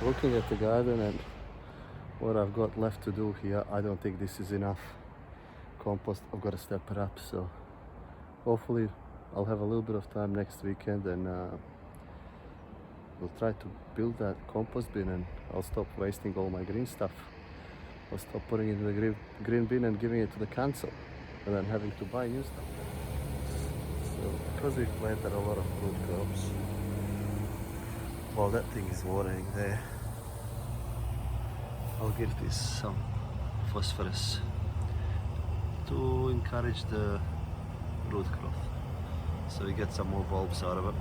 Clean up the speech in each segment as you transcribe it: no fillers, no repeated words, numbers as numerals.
looking at the garden and what I've got left to do here, I don't think this is enough compost. I've got to step it up, so hopefully I'll have a little bit of time next weekend and we'll try to build that compost bin, and I'll stop wasting all my green stuff. I'll stop putting it in the green bin and giving it to the council and then having to buy new stuff. So because we've planted a lot of fruit crops, while that thing is watering there, I'll give this some phosphorus to encourage the root growth, so we get some more bulbs out of it.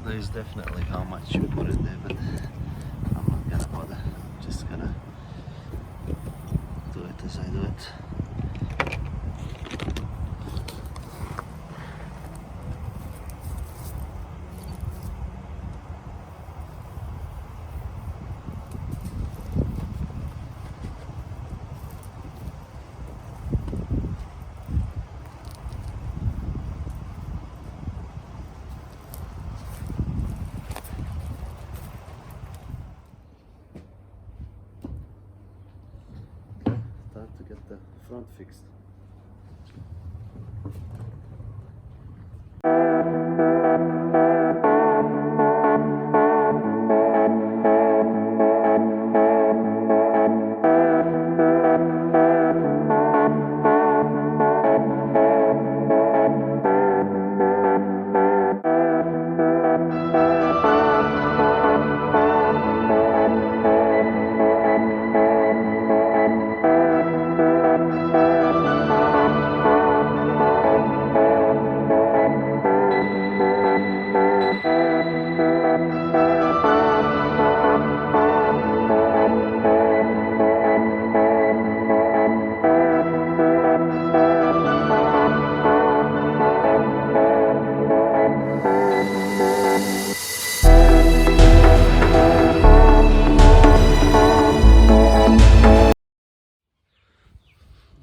There's definitely how much you put in there, but I'm not gonna bother. I'm just gonna do it as I do it. Time to get the front fixed.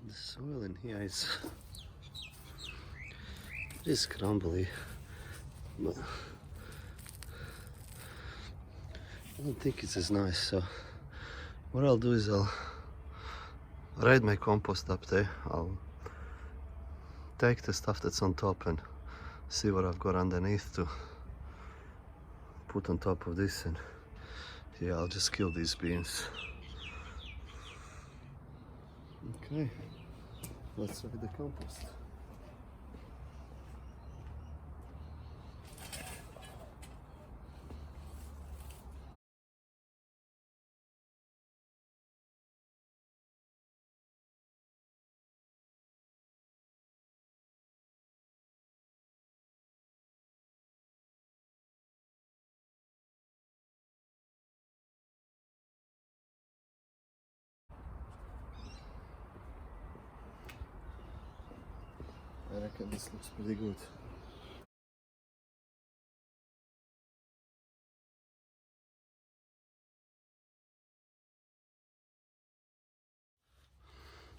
The soil in here is crumbly, but I don't think it's as nice. So what I'll do is I'll raid my compost up there. I'll take the stuff that's on top and see what I've got underneath to put on top of this, and yeah, I'll just kill these beans. Okay, let's raid the compost. I reckon this looks pretty good.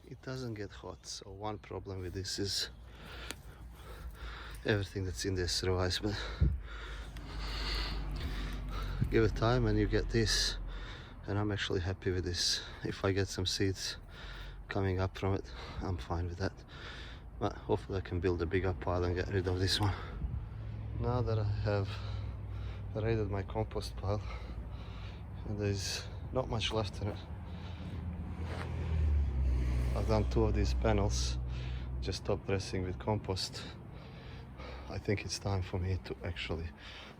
It doesn't get hot, so one problem with this is everything that's in there survives, but give it time and you get this, and I'm actually happy with this. If I get some seeds coming up from it, I'm fine with that. But hopefully I can build a bigger pile and get rid of this one. Now that I have raided my compost pile and there's not much left in it, I've done 2 of these panels, just top dressing with compost. I think it's time for me to actually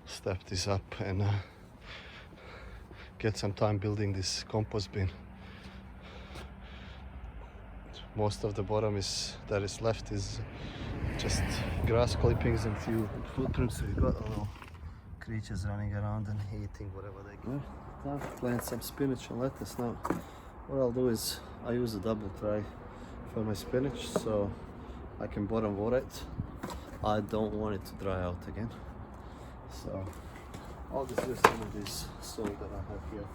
step this up and get some time building this compost bin. Most of the bottom that is left is just grass clippings and few footprints. We've got little creatures running around and eating whatever they get. Time to plant some spinach and lettuce now. What I'll do is I use a double tray for my spinach so I can bottom water it. I don't want it to dry out again. So I'll just use some of this soil that I have here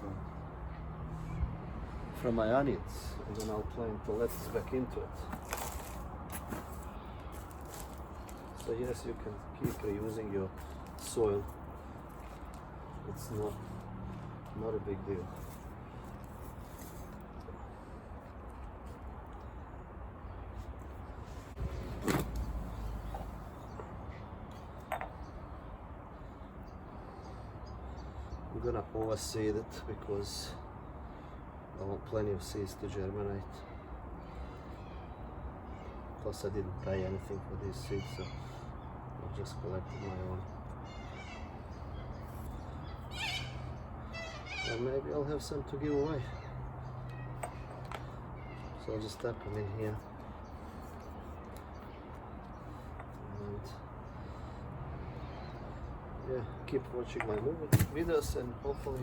from my onions, and then I'll plant the lettuce back into it. So yes, you can keep reusing your soil It's not a big deal. I'm gonna overseed it because I want plenty of seeds to germinate. Plus I didn't pay anything for these seeds, so I just collected my own. And maybe I'll have some to give away. So I'll just tap them in here. And yeah, keep watching my videos, and hopefully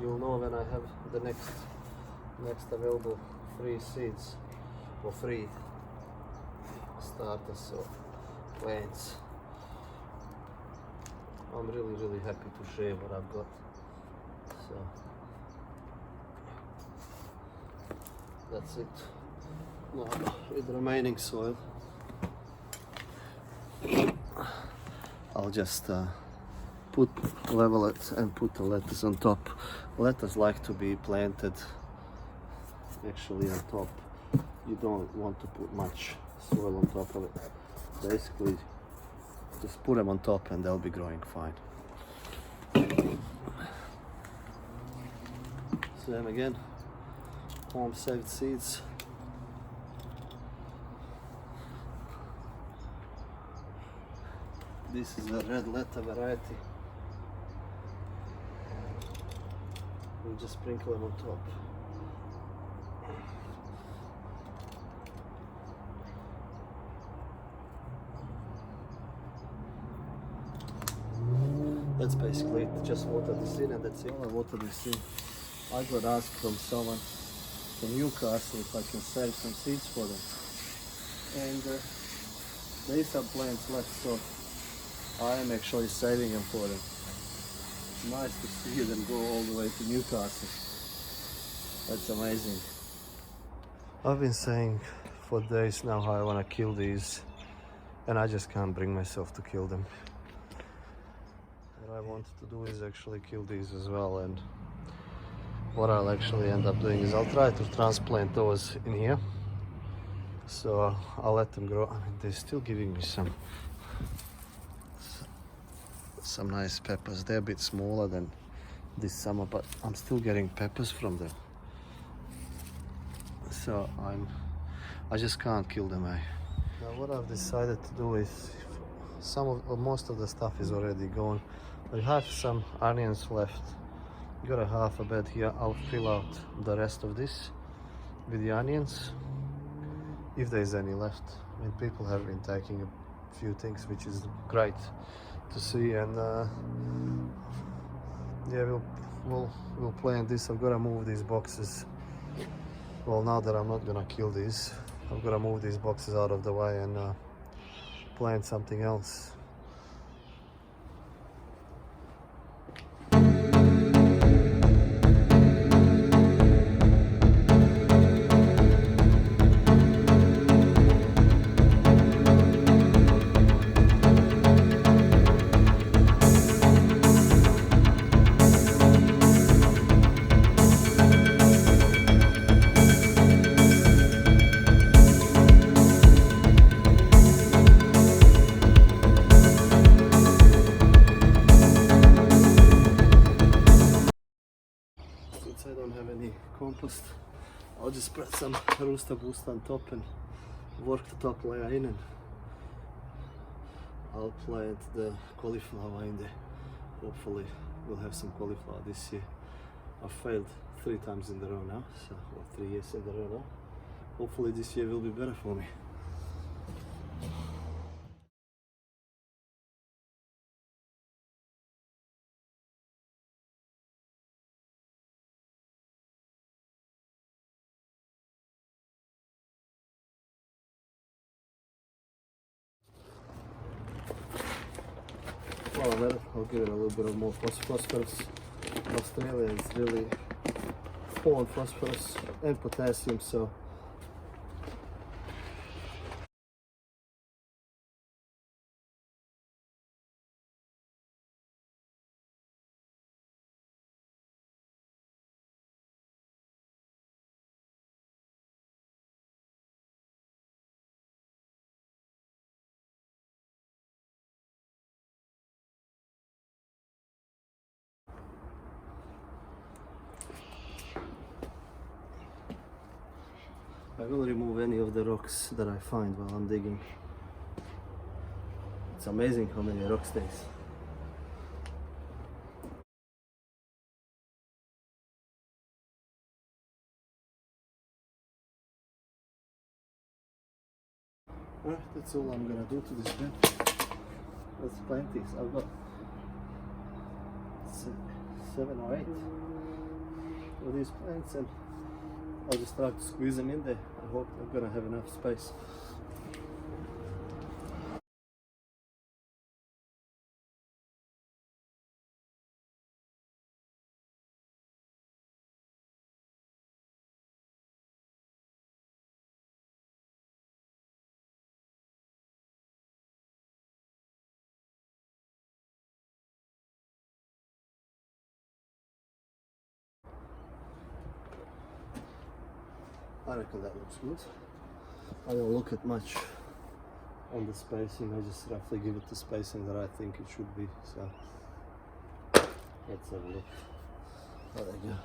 you'll know when I have the next available free seeds or free starters or plants. I'm really happy to share what I've got. So that's it. Now with the remaining soil, I'll just level it and put the lettuce on top. Lettuce like to be planted actually on top. You don't want to put much soil on top of it. Basically, just put them on top and they'll be growing fine. Same again, home saved seeds. This is a red letter variety. We'll just sprinkle them on top. That's basically it. Just water this in and that's it. I water this in. I got asked from someone from Newcastle if I can save some seeds for them. And there is some plants left, so I am actually saving them for them. Nice to see them go all the way to Newcastle. That's amazing. I've been saying for days now how I want to kill these, and I just can't bring myself to kill them. What I want to do is actually kill these as well, and what I'll actually end up doing is I'll try to transplant those in here. So I'll let them grow. I mean, they're still giving me some nice peppers. They're a bit smaller than this summer, but I'm still getting peppers from them. So I just can't kill them. Now what I've decided to do is most of the stuff is already gone. I have some onions left. Got a half a bed here. I'll fill out the rest of this with the onions, if there's any left. I mean, people have been taking a few things, which is great to see. And yeah, we'll plant this. I've got to move these boxes. Well, now that I'm not gonna kill these, I've got to move these boxes out of the way and plant something else. Since I don't have any compost, I'll just spread some Rooster Boost on top and work the top layer in, and I'll plant the cauliflower in there. Hopefully we'll have some cauliflower this year. I've failed 3 times in a row now, so, or 3 years in a row now. Hopefully this year will be better for me. Well, I'll give it a little bit of more phosphorus. Australia is really full on phosphorus and potassium, so I will remove any of the rocks that I find while I'm digging. It's amazing how many rocks there is. Alright, that's all I'm gonna do to this bed. Let's plant these. I've got 7 or 8 of these plants, and I'll just try to squeeze them in there. I hope I'm gonna have enough space. I reckon that looks good. I don't look at much on the spacing, I just roughly give it the spacing that I think it should be. So let's have a look. There we go.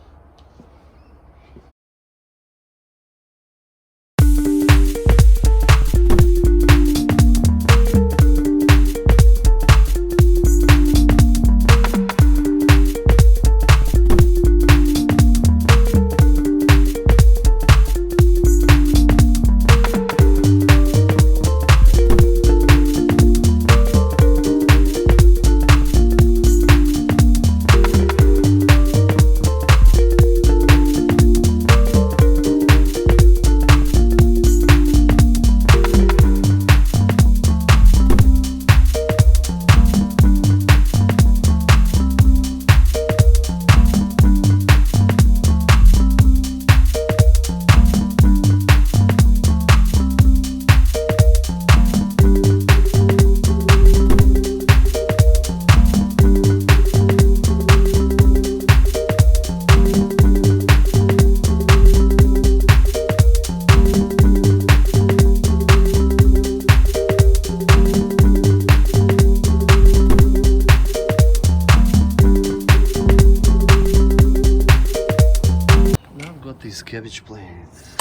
These cabbage plants,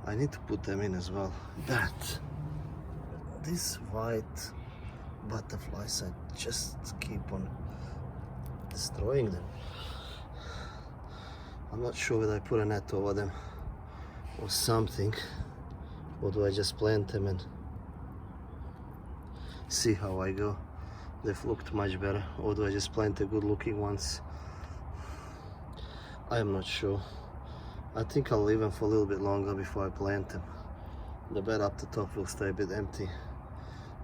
I need to put them in as well. These white butterflies, I just keep on destroying them. I'm not sure whether I put a net over them or something, or do I just plant them and see how I go. They've looked much better, or do I just plant the good looking ones? I am not sure. I think I'll leave them for a little bit longer before I plant them. The bed up the top will stay a bit empty.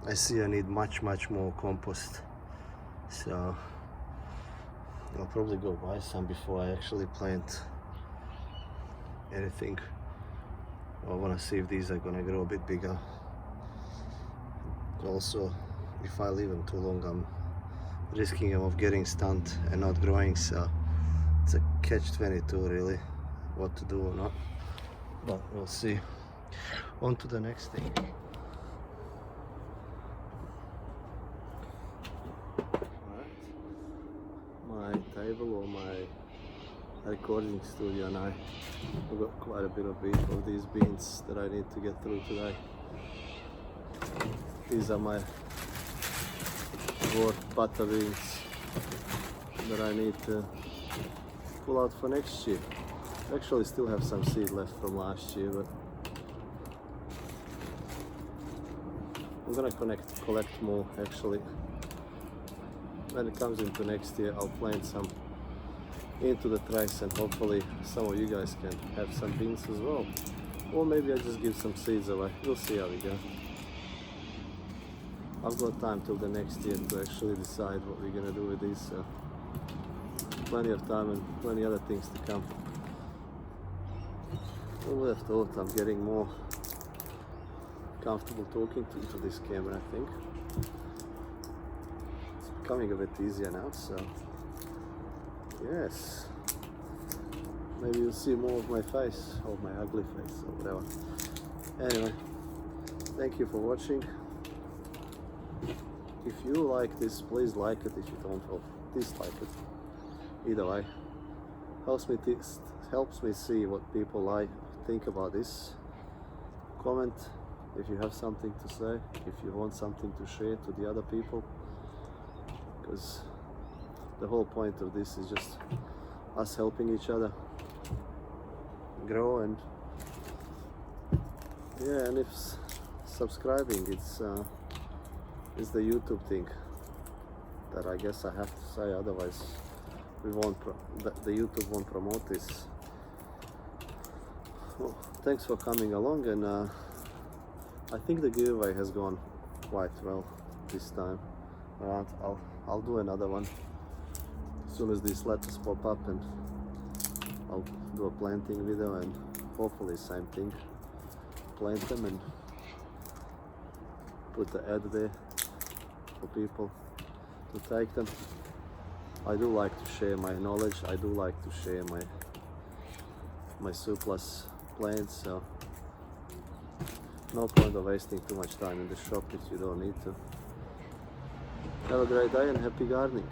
I see I need much more compost, so I'll probably go buy some before I actually plant anything. I want to see if these are gonna grow a bit bigger. Also, if I leave them too long, I'm risking of getting stunned and not growing, so it's a catch-22 really, what to do or not, but we'll see. On to the next thing. My table or my recording studio, and I've got quite a bit of these beans that I need to get through today. These are my butter beans that I need to pull out for next year. Actually still have some seed left from last year, but I'm gonna collect more actually. When it comes into next year, I'll plant some into the trays, and hopefully some of you guys can have some beans as well. Or maybe I just give some seeds away. We'll see how we go. I've got time till the next year to actually decide what we're gonna do with these, so plenty of time and plenty other things to come. Who would have thought I'm getting more comfortable talking to this camera, I think. It's becoming a bit easier now, so yes. Maybe you'll see more of my face, or my ugly face, or whatever. Anyway, thank you for watching. If you like this, please like it. If you don't, or dislike it. Either way, helps me see what people think about this, comment if you have something to say, if you want something to share to the other people, because the whole point of this is just us helping each other grow. And yeah, and if subscribing, it's the YouTube thing that I guess I have to say, otherwise we won't the YouTube won't promote this. Well, thanks for coming along, and I think the giveaway has gone quite well this time around. I'll do another one as soon as these letters pop up, and I'll do a planting video, and hopefully same thing, plant them and put the ad there for people to take them. I do like to share my knowledge, I do like to share my surplus plants, so no point of wasting too much time in the shop if you don't need to. Have a great day and happy gardening.